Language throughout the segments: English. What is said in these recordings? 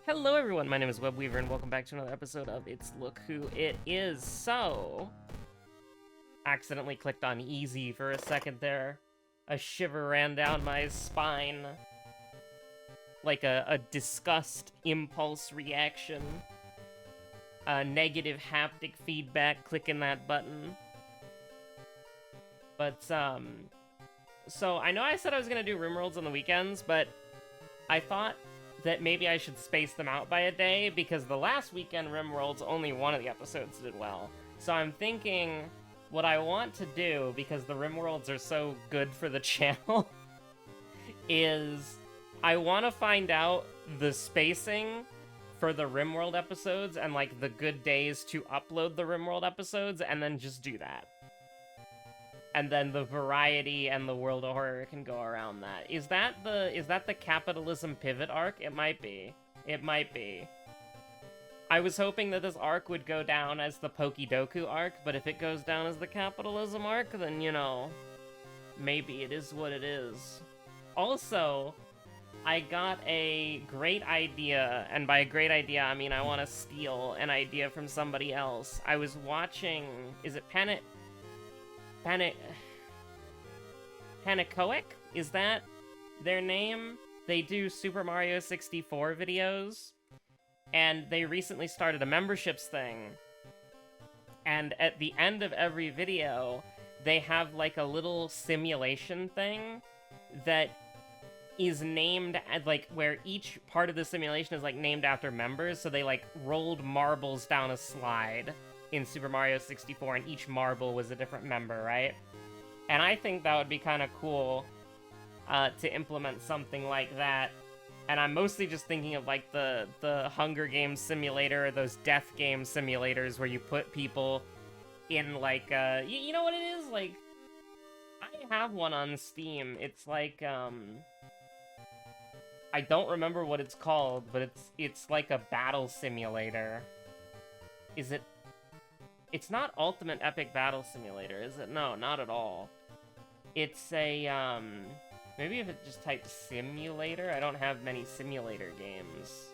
Hello everyone, my name is Webweaver and welcome back to another episode of It's Look Who It Is. So, accidentally clicked on easy for a second there. A shiver ran down my spine. Like a disgust impulse reaction. A negative haptic feedback clicking that button. But, so I know I said I was gonna do RimWorlds on the weekends, but I thought that maybe I should space them out by a day, because the last weekend RimWorlds, only one of the episodes did well. So I'm thinking what I want to do, because the RimWorlds are so good for the channel, is I want to find out the spacing for the RimWorld episodes and, like, the good days to upload the RimWorld episodes, and then just do that. And then the variety and the World of Horror can go around that. Is that the capitalism pivot arc? It might be. It might be. I was hoping that this arc would go down as the Pokidoku arc, but if it goes down as the capitalism arc, then, you know, maybe it is what it is. Also, I got a great idea, and by a great idea, I mean I want to steal an idea from somebody else. I was watching, is it Panacoic? Is that their name? They do Super Mario 64 videos, and they recently started a memberships thing. And at the end of every video, they have like a little simulation thing that is named, like, where each part of the simulation is like named after members, so they like rolled marbles down a slide in Super Mario 64, and each marble was a different member, right? And I think that would be kind of cool to implement something like that. And I'm mostly just thinking of, like, the Hunger Games simulator, or those death game simulators where you put people in, like, you know what it is? Like, I have one on Steam. It's like, I don't remember what it's called, but it's like a battle simulator. Is it? It's not Ultimate Epic Battle Simulator, is it? No, not at all. It's a, maybe if it just typed simulator? I don't have many simulator games.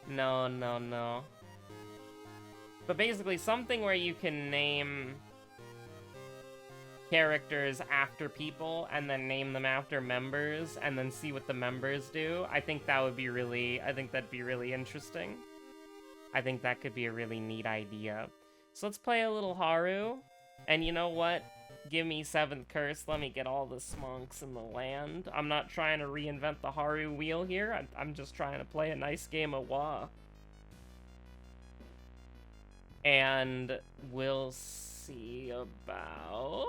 No. But basically, something where you can name characters after people, and then name them after members, and then see what the members do. I think that'd be really interesting. I think that could be a really neat idea. So let's play a little Haru, and you know what? Give me 7th Curse, let me get all the smonks in the land. I'm not trying to reinvent the Haru wheel here, I'm just trying to play a nice game of WoW. And we'll see about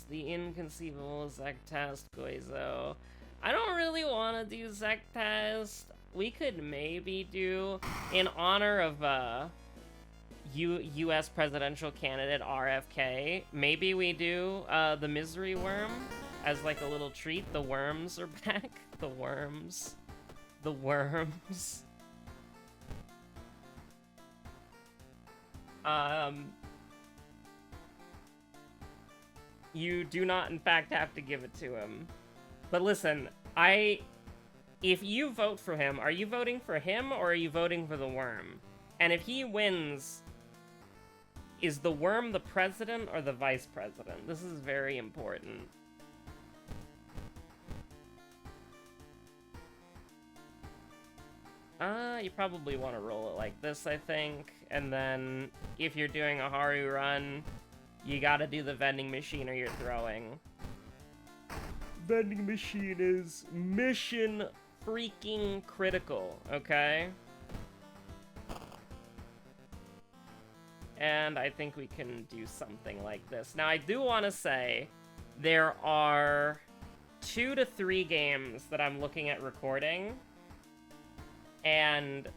the inconceivable Zektast Goizo. I don't really want to do Zektast. We could maybe do, in honor of, U.S. presidential candidate RFK, maybe we do the Misery Worm as like a little treat. The worms are back. The worms. You do not, in fact, have to give it to him. But listen, if you vote for him, are you voting for him or are you voting for the worm? And if he wins, is the worm the president or the vice president? This is very important. You probably want to roll it like this, I think. And then, if you're doing a Haru run, you gotta do the vending machine or you're throwing. Vending machine is mission freaking critical, okay? And I think we can do something like this. Now, I do want to say there are 2 to 3 games that I'm looking at recording, and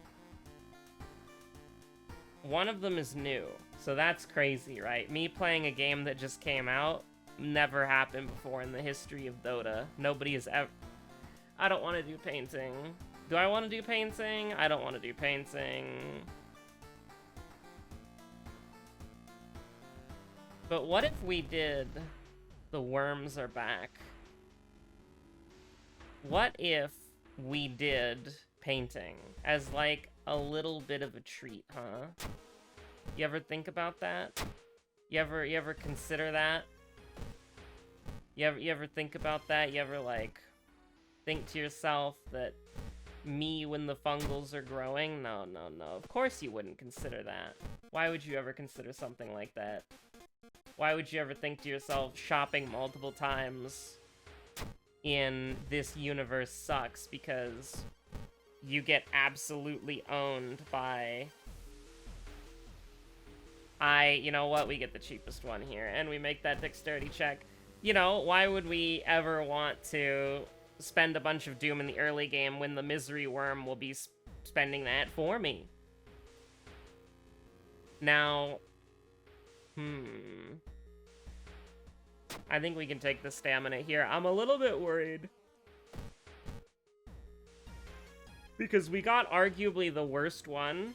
one of them is new. So that's crazy, right? Me playing a game that just came out never happened before in the history of Dota. Nobody has ever... I don't want to do painting. Do I want to do painting? I don't want to do painting. But what if we did the worms are back? What if we did painting as like a little bit of a treat, huh? You ever think about that? You ever consider that? You ever think about that? You ever like think to yourself that me when the fungals are growing? No, no, no. Of course you wouldn't consider that. Why would you ever consider something like that? Why would you ever think to yourself shopping multiple times in this universe sucks because you get absolutely owned by... you know what? We get the cheapest one here, and we make that dexterity check. You know, why would we ever want to spend a bunch of Doom in the early game when the Misery Worm will be spending that for me? Now, I think we can take the stamina here. I'm a little bit worried, because we got arguably the worst one.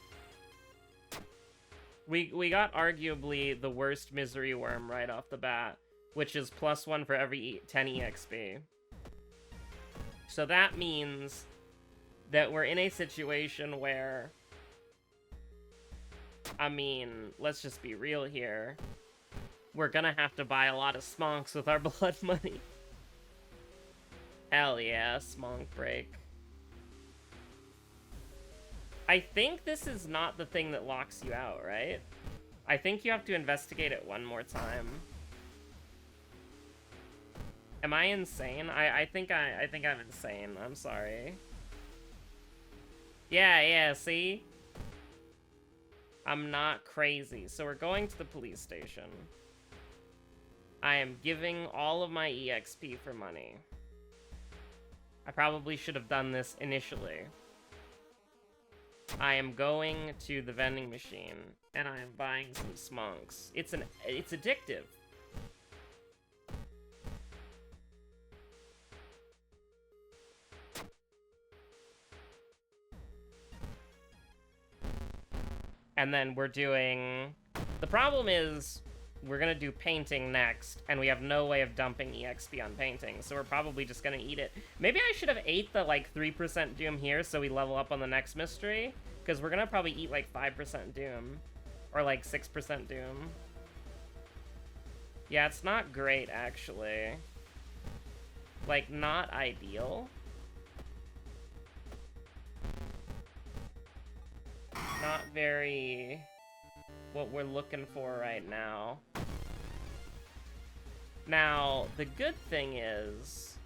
We got arguably the worst Misery Worm right off the bat, which is +1 for every 10 EXP. So that means that we're in a situation where, I mean, let's just be real here. We're gonna have to buy a lot of smonks with our blood money. Hell yeah, smonk break. I think this is not the thing that locks you out, right? I think you have to investigate it one more time. Am I insane? I think I'm insane. I'm sorry. Yeah, see? I'm not crazy. So we're going to the police station. I am giving all of my EXP for money. I probably should have done this initially. I am going to the vending machine, and I am buying some smonks. It's addictive. And then we're doing... The problem is, we're gonna do painting next, and we have no way of dumping EXP on painting, so we're probably just gonna eat it. Maybe I should have ate the, like, 3% Doom here so we level up on the next mystery, because we're gonna probably eat, like, 5% Doom. Or, like, 6% Doom. Yeah, it's not great, actually. Like, not ideal. Not very... what we're looking for right now. Now, the good thing is,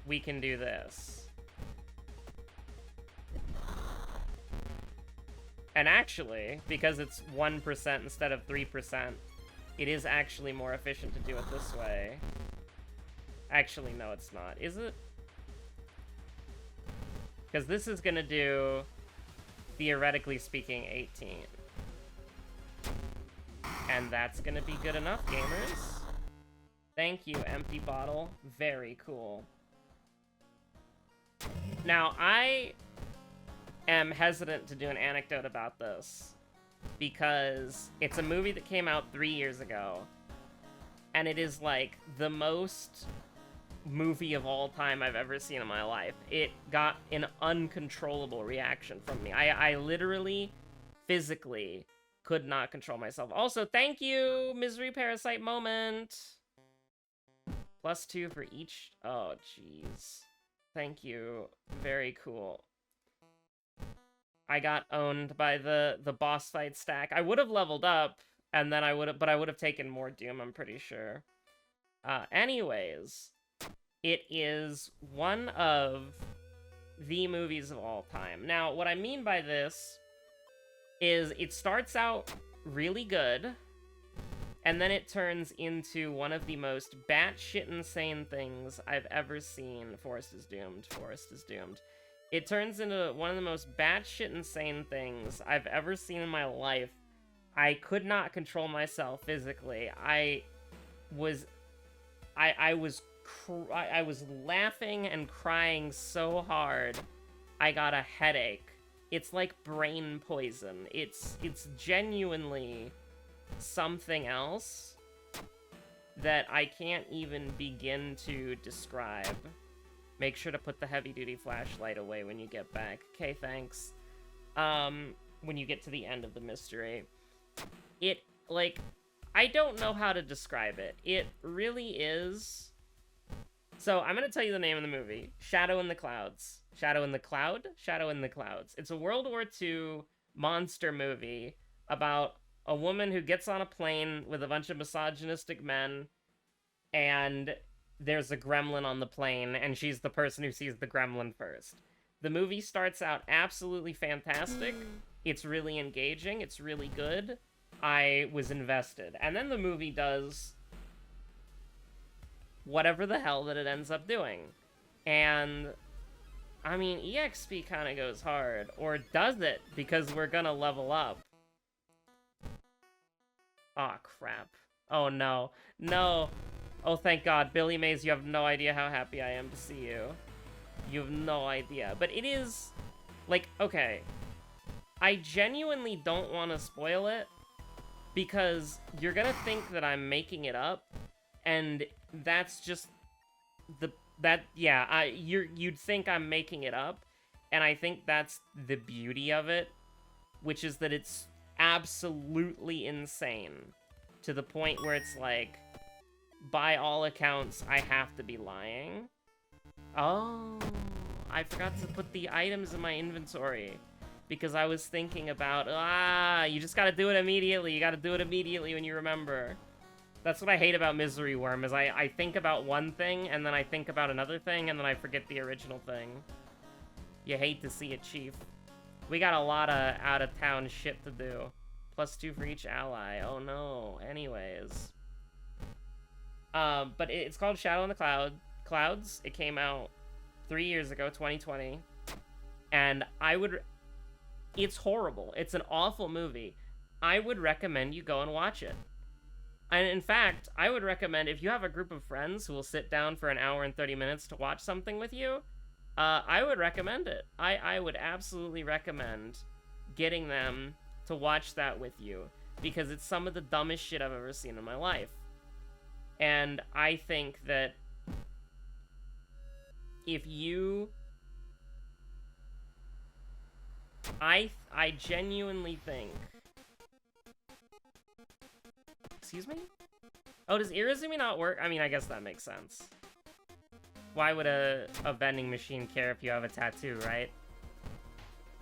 we can do this. And actually, because it's 1% instead of 3%, it is actually more efficient to do it this way. Actually, no, it's not. Is it? Because this is gonna do, theoretically speaking, 18. And that's gonna be good enough, gamers. Thank you, empty bottle. Very cool. Now, I am hesitant to do an anecdote about this, because it's a movie that came out 3 years ago, and it is, like, the most movie of all time I've ever seen in my life. It got an uncontrollable reaction from me. I literally, physically, could not control myself. Also, thank you, Misery Parasite Moment! +2 for each... Oh, jeez. Thank you. Very cool. I got owned by the boss fight stack. I would have leveled up, and then I would have taken more Doom, I'm pretty sure. Anyways, it is one of the movies of all time. Now, what I mean by this is it starts out really good, and then it turns into one of the most batshit insane things I've ever seen. Forest is doomed. Forest is doomed. It turns into one of the most batshit insane things I've ever seen in my life. I could not control myself physically. I was laughing and crying so hard, I got a headache. It's like brain poison. It's genuinely something else that I can't even begin to describe. Make sure to put the heavy-duty flashlight away when you get back. Okay, thanks. When you get to the end of the mystery. It, like, I don't know how to describe it. It really is... So, I'm gonna tell you the name of the movie. Shadow in the Clouds. Shadow in the Cloud? Shadow in the Clouds. It's a World War II monster movie about a woman who gets on a plane with a bunch of misogynistic men, and there's a gremlin on the plane, and she's the person who sees the gremlin first. The movie starts out absolutely fantastic. It's really engaging. It's really good. I was invested. And then the movie does whatever the hell that it ends up doing. And, I mean, EXP kind of goes hard. Or does it? Because we're gonna level up. Aw, oh, crap. Oh, no. No. Oh, thank God. Billy Mays, you have no idea how happy I am to see you. You have no idea. But it is... Like, okay. I genuinely don't want to spoil it, because you're gonna think that I'm making it up, and that's just... you'd think I'm making it up, and I think that's the beauty of it, which is that it's absolutely insane, to the point where it's like, by all accounts, I have to be lying. Oh, I forgot to put the items in my inventory, because I was thinking about, you just gotta do it immediately. You gotta do it immediately when you remember. That's what I hate about Misery Worm, is I think about one thing, and then I think about another thing, and then I forget the original thing. You hate to see it, Chief. We got a lot of out-of-town shit to do. +2 for each ally. Oh no. Anyways. But it's called Shadow in the Clouds. It came out 3 years ago, 2020. And it's horrible. It's an awful movie. I would recommend you go and watch it. And in fact, I would recommend, if you have a group of friends who will sit down for an hour and 30 minutes to watch something with you, I would recommend it. I would absolutely recommend getting them to watch that with you, because it's some of the dumbest shit I've ever seen in my life. And I think that if you... I genuinely think... Excuse me? Oh, does Irizumi not work? I mean, I guess that makes sense. Why would a vending machine care if you have a tattoo, right?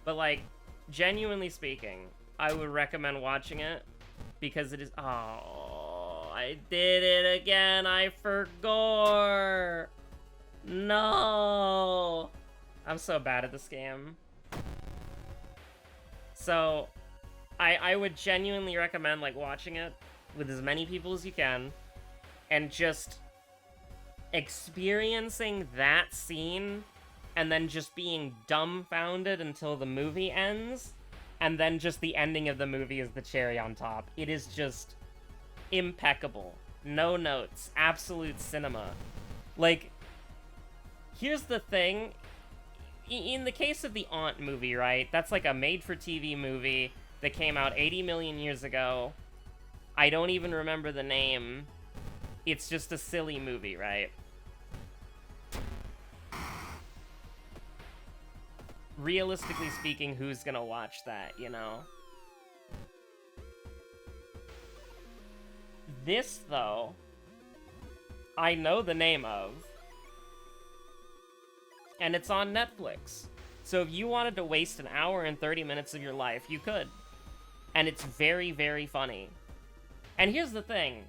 But, like, genuinely speaking, I would recommend watching it, because it is... Oh, I did it again. I forgot. No. I'm so bad at this game. So, I would genuinely recommend, like, watching it with as many people as you can, and just experiencing that scene, and then just being dumbfounded until the movie ends, and then just the ending of the movie is the cherry on top. It is just impeccable. No notes. Absolute cinema. Like, here's the thing. In the case of the Aunt movie, right? That's like a made-for-TV movie that came out 80 million years ago. I don't even remember the name. It's just a silly movie, right? Realistically speaking, who's gonna watch that, you know? This, though, I know the name of. And it's on Netflix. So if you wanted to waste an hour and 30 minutes of your life, you could. And it's very, very funny. And here's the thing.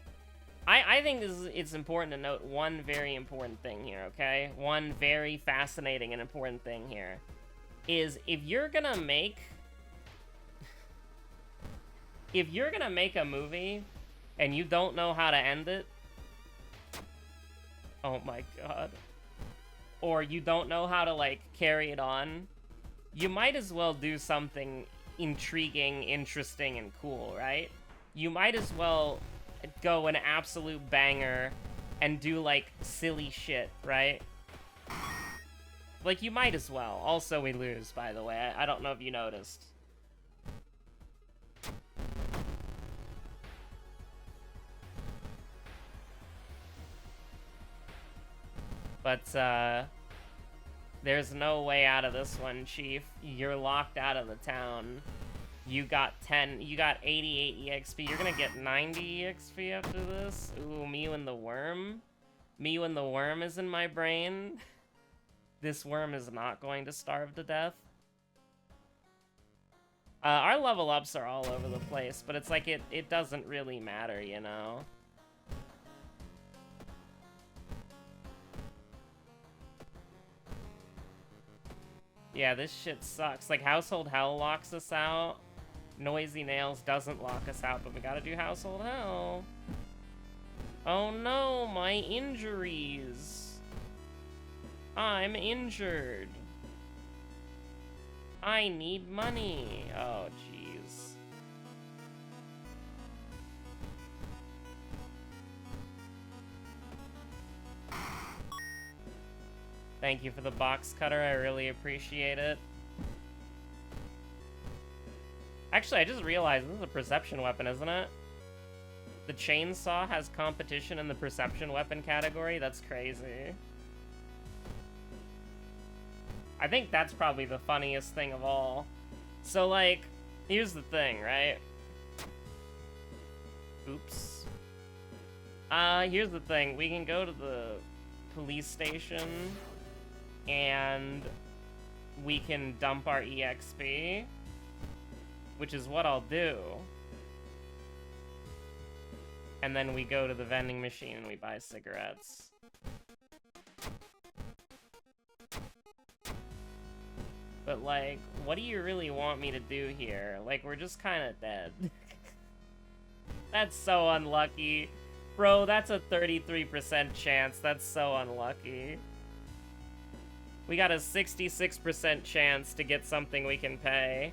I think it's important to note one very important thing here, okay? One very fascinating and important thing here. Is if you're gonna make... If you're gonna make a movie, and you don't know how to end it... Oh my god. Or you don't know how to, like, carry it on, you might as well do something intriguing, interesting, and cool, right? You might as well go an absolute banger and do, like, silly shit, right? Like, you might as well. Also, we lose, by the way. I don't know if you noticed. But, There's no way out of this one, Chief. You're locked out of the town. You got 88 EXP. You're gonna get 90 EXP after this. Ooh, Mew and the Worm. Mew and the Worm is in my brain. This worm is not going to starve to death. Our level ups are all over the place, but it's like it doesn't really matter, you know? Yeah, this shit sucks. Like, Household Hell locks us out. Noisy Nails doesn't lock us out, but we gotta do Household Hell. Oh no, my injuries. I'm injured. I need money. Oh, jeez. Thank you for the box cutter. I really appreciate it. Actually, I just realized this is a perception weapon, isn't it? The chainsaw has competition in the perception weapon category? That's crazy. I think that's probably the funniest thing of all. So, like, here's the thing, right? Oops. Here's the thing. We can go to the police station, and we can dump our EXP, which is what I'll do. And then we go to the vending machine and we buy cigarettes. But, like, what do you really want me to do here? Like, we're just kind of dead. That's so unlucky. Bro, that's a 33% chance. That's so unlucky. We got a 66% chance to get something we can pay.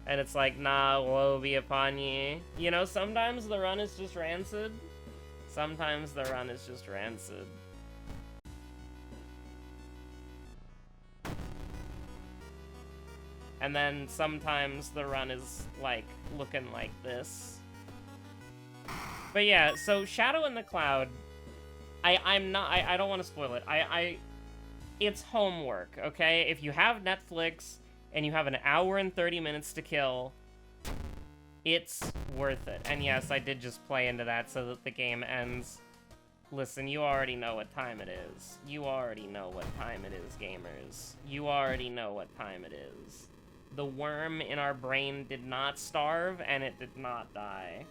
And it's like, nah, woe be upon ye. You know, sometimes the run is just rancid. Sometimes the run is just rancid. And then sometimes the run is, like, looking like this. But yeah, so Shadow in the Cloud, I don't want to spoil it. It's homework, okay? If you have Netflix and you have an hour and 30 minutes to kill, it's worth it. And yes, I did just play into that so that the game ends. Listen, you already know what time it is. You already know what time it is, gamers. You already know what time it is. The worm in our brain did not starve, and it did not die.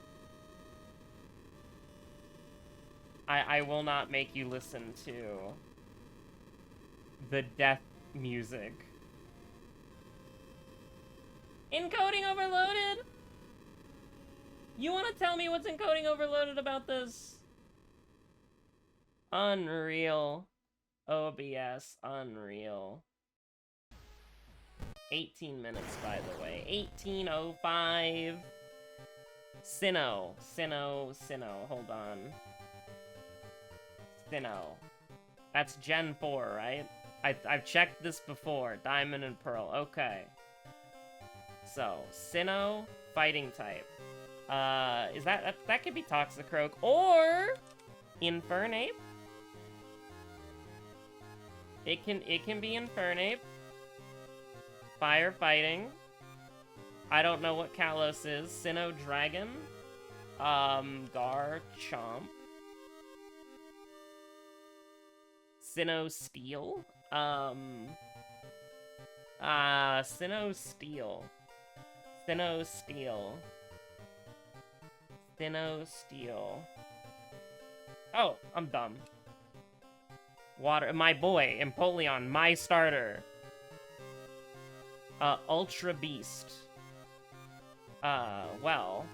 I will not make you listen to the death music. Encoding overloaded? You want to tell me what's encoding overloaded about this? Unreal. OBS, unreal. 18 minutes, by the way. 18:05. Sinnoh. Hold on. Sinnoh. That's Gen 4, right? I've checked this before. Diamond and Pearl. Okay. So, Sinnoh, fighting type. Is that could be Toxicroak or Infernape? It can be Infernape. Firefighting. I don't know what Kalos is. Sinnoh Dragon. Garchomp. Sinnoh Steel. Sinnoh Steel. Sinnoh Steel. Sinnoh Steel. Oh, I'm dumb. Water. My boy, Empoleon, my starter. Ultra Beast. Well.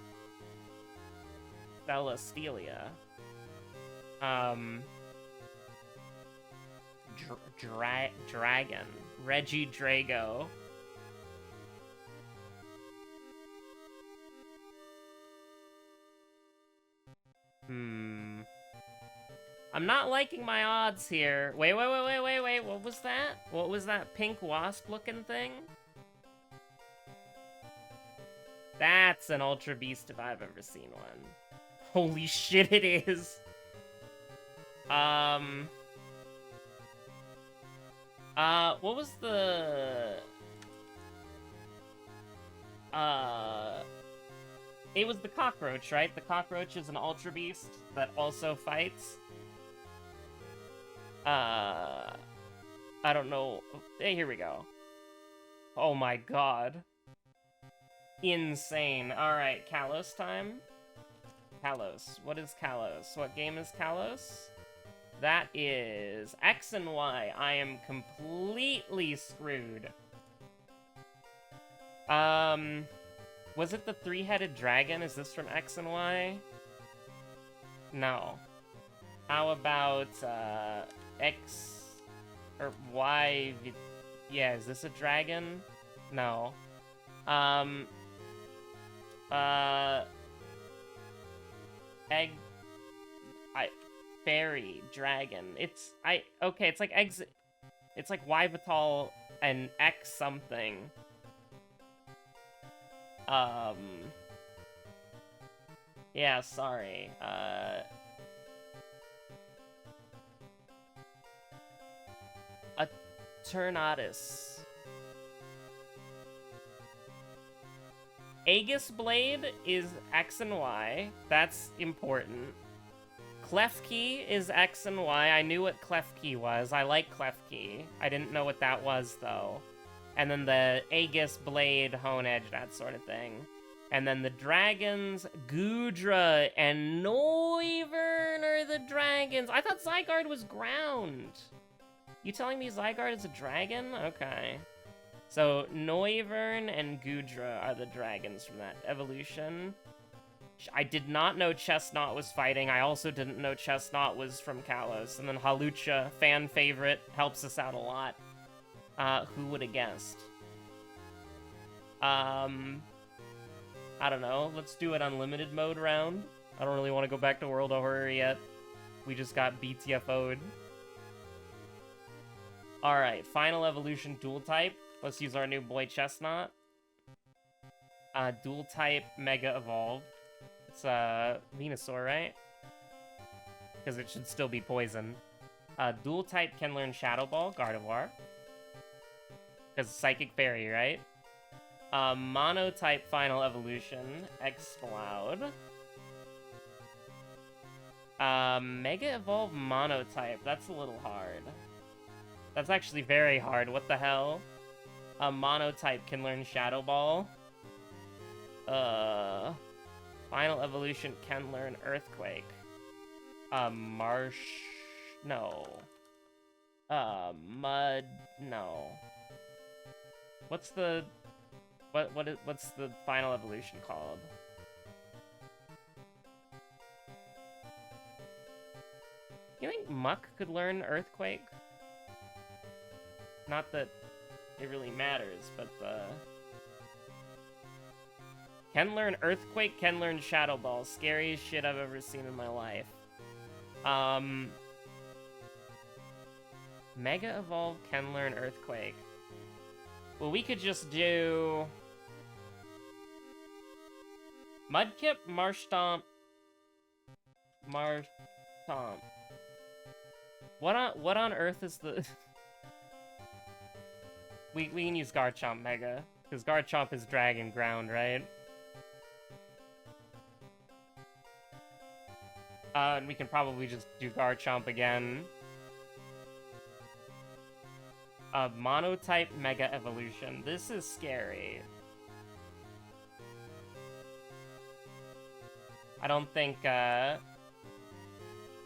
Celestelia. Dragon. Regidrago. I'm not liking my odds here. Wait. What was that? What was that pink wasp looking thing? That's an Ultra Beast if I've ever seen one. Holy shit, it is. What was the... It was the cockroach, right? The cockroach is an Ultra Beast that also fights. I don't know. Hey, here we go. Oh my god. Insane. Alright, Kalos time. Kalos. What is Kalos? What game is Kalos? That is X and Y. I am completely screwed. Was it the three-headed dragon? Is this from X and Y? No. How about, X... or Y... Yeah, is this a dragon? No. Egg... Fairy, dragon. Okay, it's like eggs... It's like Yvital and X something. Yeah, sorry. Eternatus. Aegis Blade is X and Y. That's important. Klefki is X and Y. I knew what Klefki was. I like Klefki. I didn't know what that was, though. And then the Aegis Blade, Hone Edge, that sort of thing. And then the dragons, Gudra and Noivern are the dragons. I thought Zygarde was ground. You telling me Zygarde is a dragon? Okay. So Noivern and Gudra are the dragons from that evolution. I did not know Chestnut was fighting. I also didn't know Chestnut was from Kalos. And then Halucha, fan favorite, helps us out a lot. Who would have guessed? I don't know. Let's do an unlimited mode round. I don't really want to go back to World of Horror yet. We just got BTFO'd. Alright, final evolution dual type. Let's use our new boy Chestnut. Dual type Mega Evolve. It's Venusaur, right? Because it should still be poison. Dual type can learn Shadow Ball, Gardevoir. Because Psychic Fairy, right? Mono type final evolution, Excloud. Mega Evolve Mono type, that's a little hard. That's actually very hard, what the hell? Mono type can learn Shadow Ball. Final evolution can learn Earthquake. Marsh... No. Mud... No. What's the... What's the final evolution called? You think Muck could learn Earthquake? Not that it really matters, but can learn Earthquake, can learn Shadow Ball. Scariest shit I've ever seen in my life. Mega Evolve can learn Earthquake. Well, we could just do... Mudkip, Marshtomp, Marshtomp. What on earth is the... we can use Garchomp Mega, because Garchomp is Dragon Ground, right? And we can probably just do Garchomp again. Monotype Mega Evolution. This is scary. I don't think,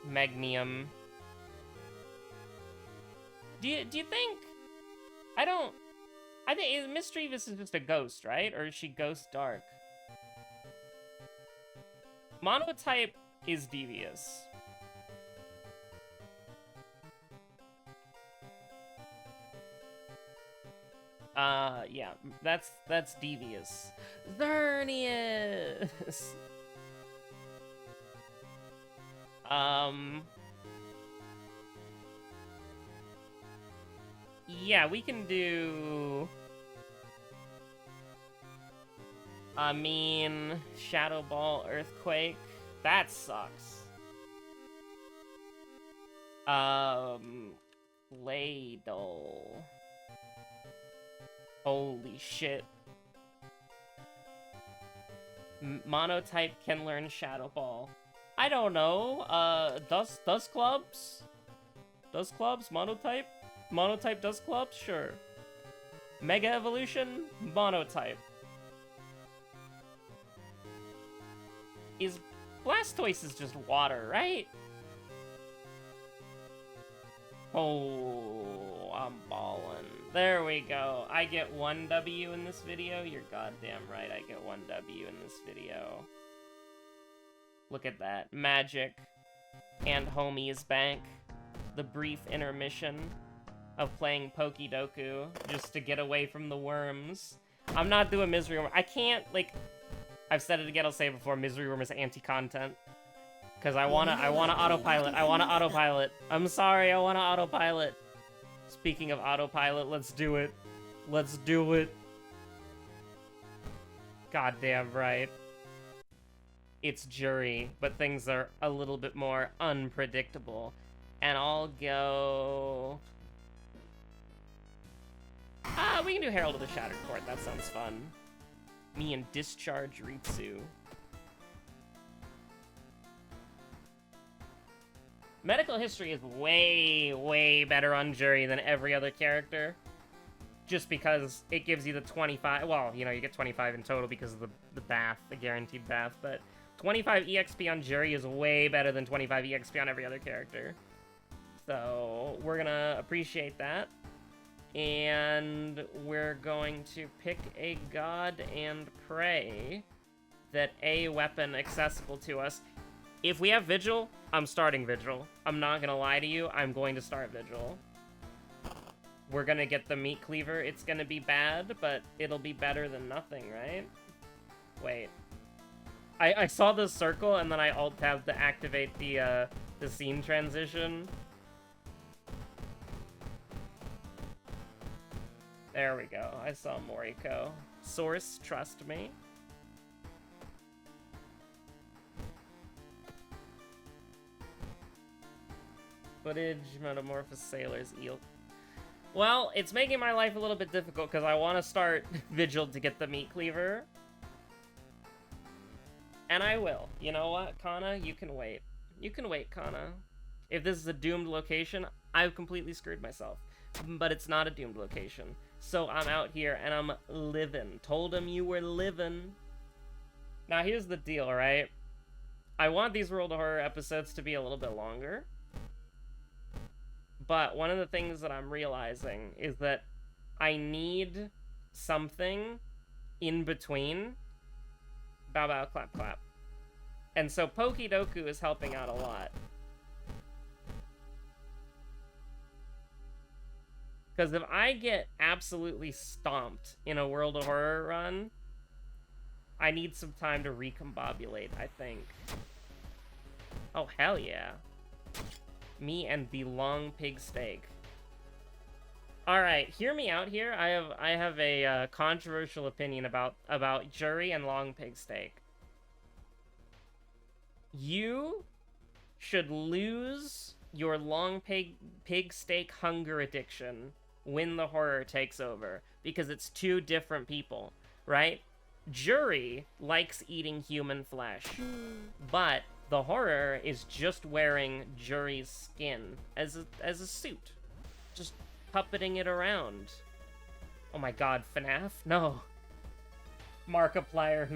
Magnium... Do you think... I think Mischievous is just a ghost, right? Or is she Ghost Dark? Monotype is Devious. Yeah, that's Devious. Xerneas! Yeah, we can do... I mean, Shadow Ball, Earthquake. That sucks. Ladle. Holy shit. Monotype can learn Shadow Ball. I don't know. Dust Clubs? Dust Clubs? Monotype? Monotype Dust Clubs? Sure. Mega Evolution? Monotype. Blastoise is just water, right? Oh, I'm ballin'. There we go. I get 1 W in this video? You're goddamn right, I get 1 W in this video. Look at that. Magic and Homie's Bank. The brief intermission of playing Pokidoku just to get away from the worms. I'm not doing Misery Worm. I can't, like... I've said it again, I'll say it before, Misery Worm is anti-content. Because I wanna autopilot. I wanna autopilot. I'm sorry, I wanna autopilot. Speaking of autopilot, let's do it. Let's do it. Goddamn right. It's Jury, but things are a little bit more unpredictable. And I'll go... we can do Herald of the Shattered Court. That sounds fun. Me and Discharge Ritsu. Medical history is way, way better on Jury than every other character. Just because it gives you the 25... Well, you know, you get 25 in total because of the bath, the guaranteed bath, but 25 EXP on Jury is way better than 25 EXP on every other character. So, we're gonna appreciate that. And we're going to pick a god and pray that a weapon accessible to us. If we have Vigil, I'm starting Vigil. I'm not gonna lie to you, I'm going to start Vigil. We're gonna get the Meat Cleaver. It's gonna be bad, but it'll be better than nothing, right? Wait. I saw the circle, and then I alt-tabbed to activate the scene transition. There we go. I saw Moriko. Source, trust me. Footage, Metamorphosis Sailors, Eel. Well, it's making my life a little bit difficult because I want to start Vigil to get the Meat Cleaver. And I will. You know what, Kana? You can wait. You can wait, Kana. If this is a doomed location, I've completely screwed myself. But it's not a doomed location. So I'm out here and I'm living. Told him you were living. Now here's the deal, right? I want these World of Horror episodes to be a little bit longer. But one of the things that I'm realizing is that I need something in between. Bow bow clap clap. And so Pokidoku is helping out a lot. Because if I get absolutely stomped in a World of Horror run, I need some time to recombobulate, I think. Oh, hell yeah. Me and the long pig steak. Alright, hear me out here. I have a controversial opinion about Jury and long pig steak. You should lose your long pig steak hunger addiction when the horror takes over, because it's two different people, right? Jury likes eating human flesh, but the horror is just wearing Jury's skin as a suit, just puppeting it around. Oh my god, FNAF? No. Markiplier,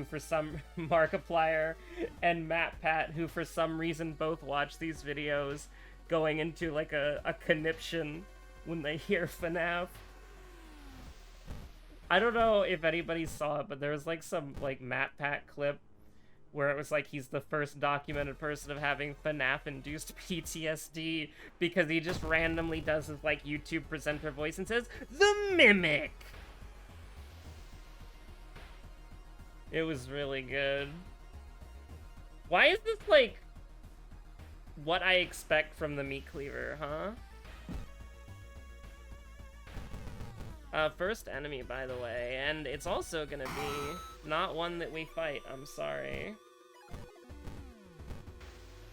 Markiplier and MatPat, who for some reason both watch these videos, going into like a conniption when they hear FNAF. I don't know if anybody saw it, but there was like some like MatPat clip where it was like he's the first documented person of having FNAF-induced PTSD because he just randomly does his like YouTube presenter voice and says, "The Mimic!" It was really good. Why is this like what I expect from the Meat Cleaver, huh? First enemy, by the way, and it's also gonna be not one that we fight, I'm sorry.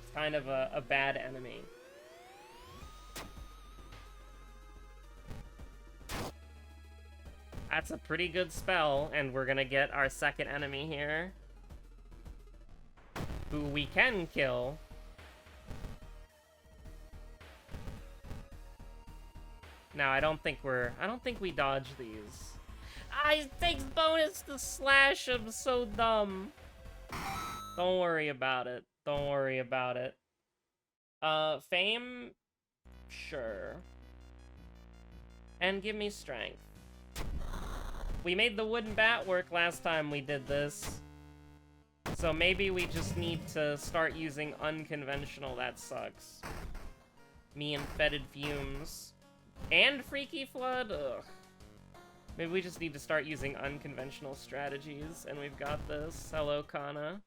It's kind of a bad enemy. That's a pretty good spell, and we're gonna get our second enemy here, who we can kill. Now, I don't think we dodge these. It takes bonus to slash. I'm so dumb. Don't worry about it. Don't worry about it. Fame? Sure. And give me strength. We made the wooden bat work last time we did this. So maybe we just need to start using unconventional. That sucks. Me and fetid fumes. And Freaky Flood? Ugh. Maybe we just need to start using unconventional strategies, and we've got this. Hello, Kana.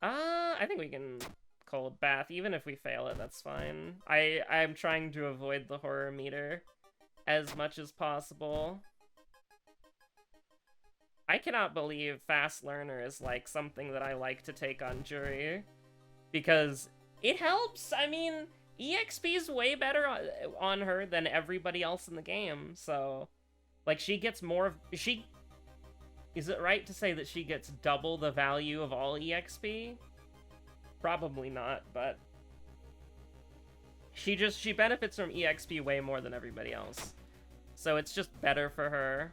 I think we can cold bath. Even if we fail it, that's fine. I'm trying to avoid the horror meter as much as possible. I cannot believe Fast Learner is, like, something that I like to take on Jury. Because it helps. I mean, EXP is way better on her than everybody else in the game. So, like, she gets more... Is it right to say that she gets double the value of all EXP? Probably not, but... She benefits from EXP way more than everybody else. So it's just better for her.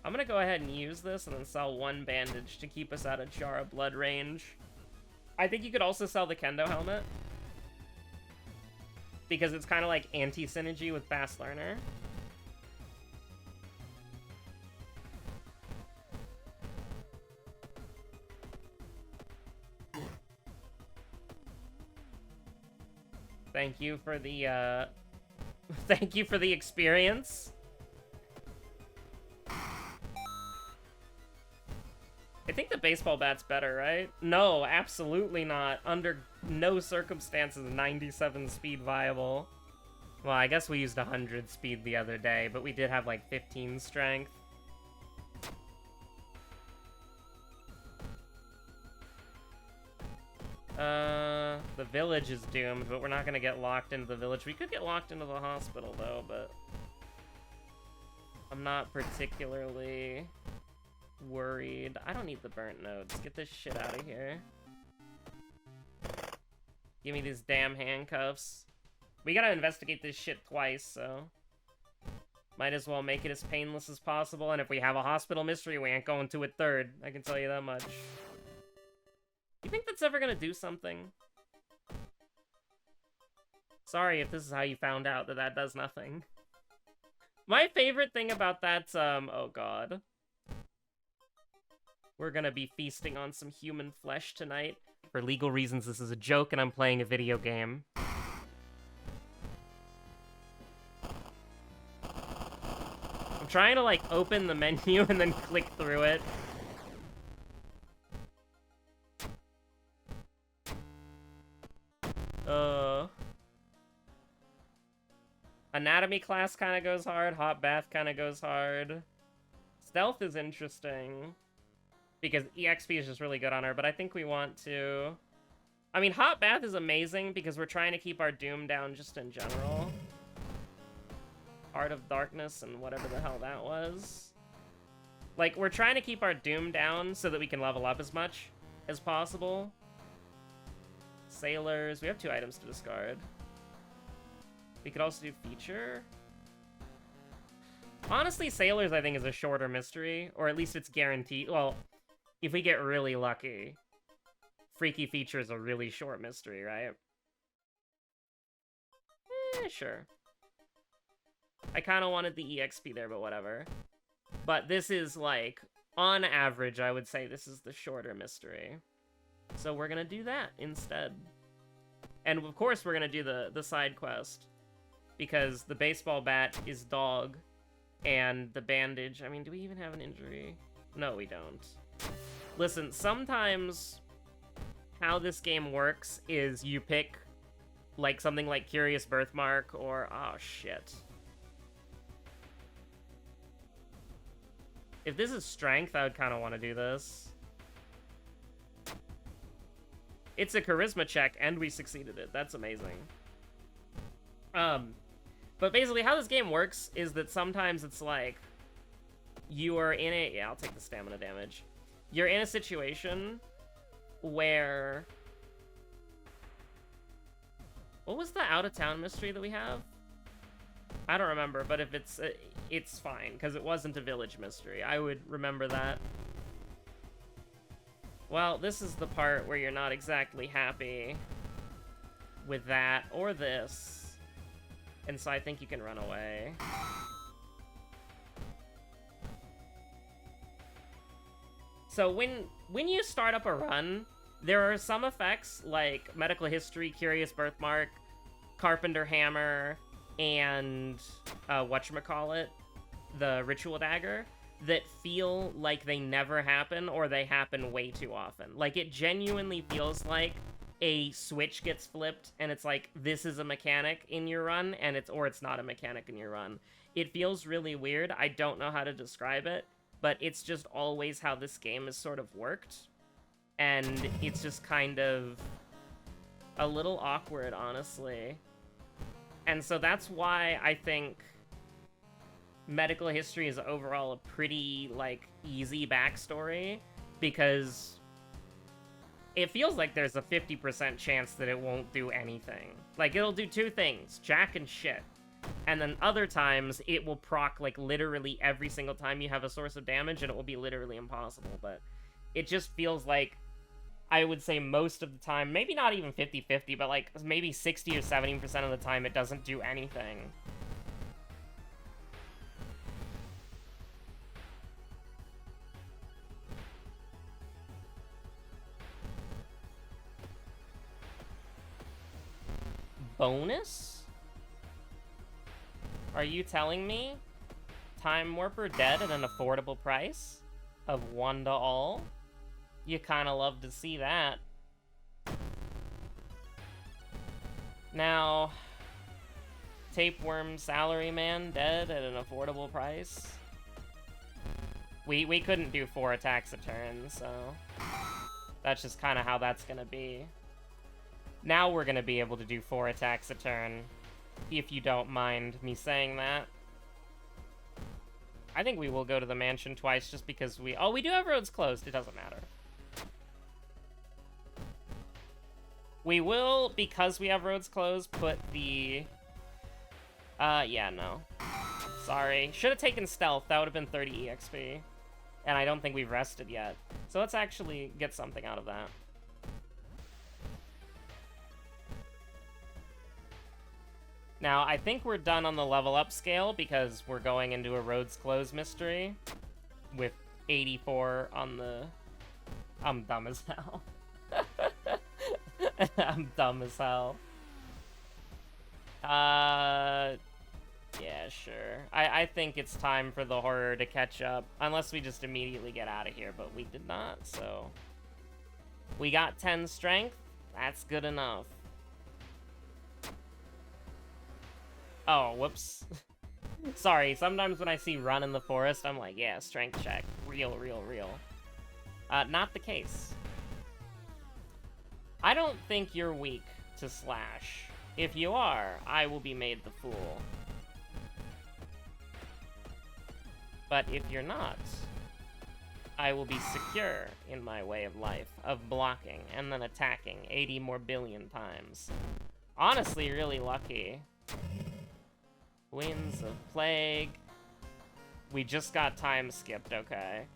I'm gonna go ahead and use this and then sell one bandage to keep us out of Jar of Blood range. I think you could also sell the Kendo helmet, because it's kind of like anti-synergy with Fast Learner. Thank you for the, thank you for the experience. I think the baseball bat's better, right? No, absolutely not. Under no circumstances 97 speed viable. Well, I guess we used 100 speed the other day, but we did have like 15 strength. The village is doomed, but we're not gonna get locked into the village. We could get locked into the hospital though, but I'm not particularly worried. I don't need the burnt notes. Get this shit out of here. Give me these damn handcuffs. We gotta investigate this shit twice, so might as well make it as painless as possible, and if we have a hospital mystery, we ain't going to it third. I can tell you that much. You think that's ever gonna do something? Sorry if this is how you found out that does nothing. My favorite thing about that's, oh god. We're gonna be feasting on some human flesh tonight. For legal reasons, this is a joke and I'm playing a video game. I'm trying to, like, open the menu and then click through it. Anatomy class kind of goes hard. Hot bath kind of goes hard. Stealth is interesting, because EXP is just really good on her, but I think we want to... I mean, Hot Bath is amazing because we're trying to keep our Doom down just in general. Heart of Darkness and whatever the hell that was. Like, we're trying to keep our Doom down so that we can level up as much as possible. Sailors. We have 2 items to discard. We could also do Feature. Honestly, Sailors, I think, is a shorter mystery, or at least it's guaranteed. Well, if we get really lucky, Freaky Feature is a really short mystery, right? Sure. I kind of wanted the EXP there, but whatever. But this is, like, on average, I would say this is the shorter mystery. So we're gonna do that instead. And, of course, we're gonna do the side quest, because the baseball bat is dog. And the bandage, I mean, do we even have an injury? No, we don't. Listen, sometimes how this game works is you pick, like, something like Curious Birthmark or... Oh, shit. If this is Strength, I would kind of want to do this. It's a charisma check, and we succeeded it. That's amazing. But basically how this game works is that sometimes it's like you are in a... Yeah, I'll take the stamina damage. You're in a situation where... What was the out-of-town mystery that we have? I don't remember, but if it's fine, because it wasn't a village mystery. I would remember that. Well, this is the part where you're not exactly happy with that or this. And so I think you can run away. So when you start up a run, there are some effects like medical history, curious birthmark, carpenter hammer, and whatchamacallit, the ritual dagger, that feel like they never happen or they happen way too often. Like, it genuinely feels like a switch gets flipped and it's like, this is a mechanic in your run, and it's not a mechanic in your run. It feels really weird. I don't know how to describe it, but it's just always how this game has sort of worked. And it's just kind of a little awkward, honestly. And so that's why I think medical history is overall a pretty, like, easy backstory, because it feels like there's a 50% chance that it won't do anything. Like, it'll do two things, jack and shit. And then other times, it will proc, like, literally every single time you have a source of damage, and it will be literally impossible. But it just feels like, I would say most of the time, maybe not even 50-50, but, like, maybe 60 or 70% of the time, it doesn't do anything. Bonus? Are you telling me Time Warper dead at an affordable price of 1 to all? You kinda love to see that. Now, Tapeworm Salaryman dead at an affordable price. We couldn't do 4 attacks a turn, so that's just kinda how that's gonna be. Now we're gonna be able to do 4 attacks a turn, if you don't mind me saying that. I think we will go to the mansion twice just because we do have roads closed, it doesn't matter. We will, because we have roads closed, put the... yeah, no. Sorry. Should have taken stealth, that would have been 30 EXP. And I don't think we've rested yet. So let's actually get something out of that. Now, I think we're done on the level up scale because we're going into a roads closed mystery with 84 on the... I'm dumb as hell. I'm dumb as hell. Yeah, sure. I think it's time for the horror to catch up, unless we just immediately get out of here, but we did not, so... We got 10 strength, that's good enough. Oh, whoops. Sorry, sometimes when I see run in the forest, I'm like, yeah, strength check. Real. Not the case. I don't think you're weak to slash. If you are, I will be made the fool. But if you're not, I will be secure in my way of life, of blocking and then attacking 80 more billion times. Honestly, really lucky. Winds of Plague. We just got time skipped, okay.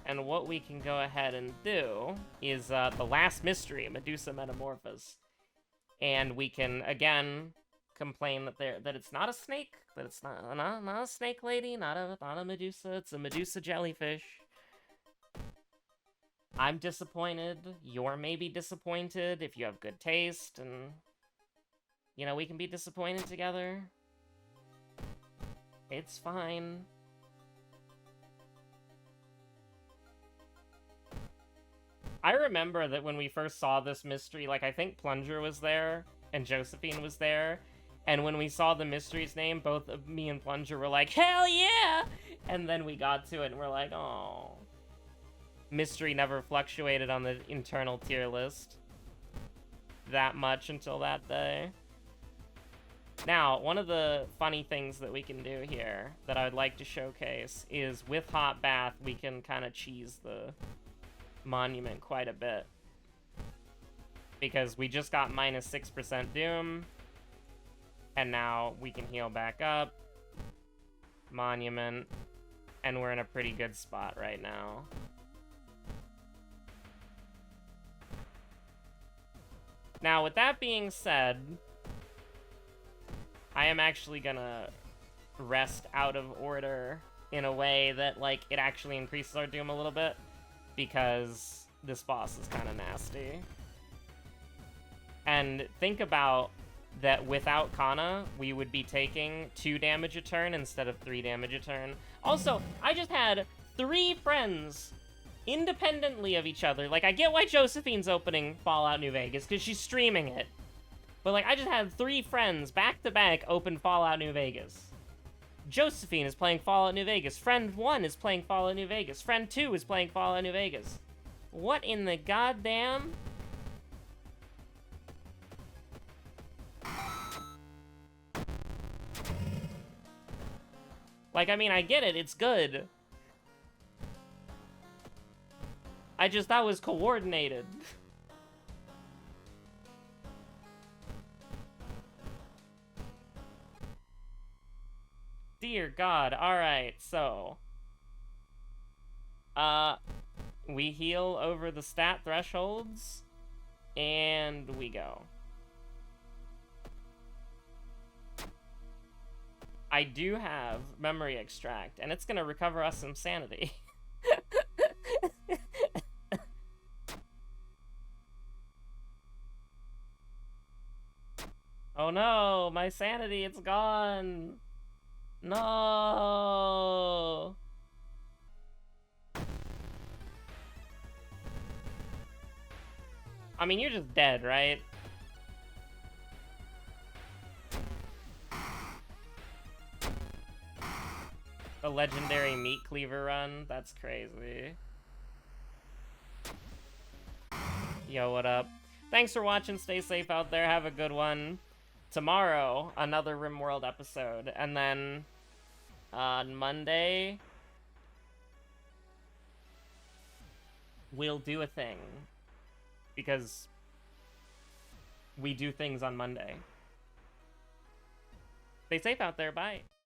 And what we can go ahead and do is the last mystery, Medusa Metamorphosis. And we can, again, complain that it's not a snake, that it's not a snake lady, not a Medusa, it's a Medusa jellyfish. I'm disappointed. You're maybe disappointed if you have good taste, and, you know, we can be disappointed together. It's fine. I remember that when we first saw this mystery, like, I think Plunger was there, and Josephine was there, and when we saw the mystery's name, both me and Plunger were like, hell yeah! And then we got to it and we're like, oh. Mystery never fluctuated on the internal tier list that much until that day. Now, one of the funny things that we can do here that I would like to showcase is with Hot Bath, we can kind of cheese the monument quite a bit. Because we just got minus 6% Doom, and now we can heal back up. Monument, and we're in a pretty good spot right now. Now, with that being said, I am actually gonna rest out of order in a way that, like, it actually increases our Doom a little bit, because this boss is kind of nasty. And think about that without Kana, we would be taking 2 damage a turn instead of 3 damage a turn. Also, I just had 3 friends independently of each other. Like, I get why Josephine's opening Fallout New Vegas, because she's streaming it. But, like, I just had 3 friends back-to-back open Fallout New Vegas. Josephine is playing Fallout New Vegas. Friend 1 is playing Fallout New Vegas. Friend 2 is playing Fallout New Vegas. What in the goddamn... Like, I mean, I get it. It's good. That was coordinated. Dear God. Alright, so. We heal over the stat thresholds. And we go. I do have memory extract, and it's gonna recover us some sanity. Oh no, my sanity, it's gone. No. I mean, you're just dead, right? A legendary meat cleaver run? That's crazy. Yo, what up? Thanks for watching. Stay safe out there. Have a good one. Tomorrow, another RimWorld episode. And then on Monday, we'll do a thing. Because we do things on Monday. Stay safe out there. Bye.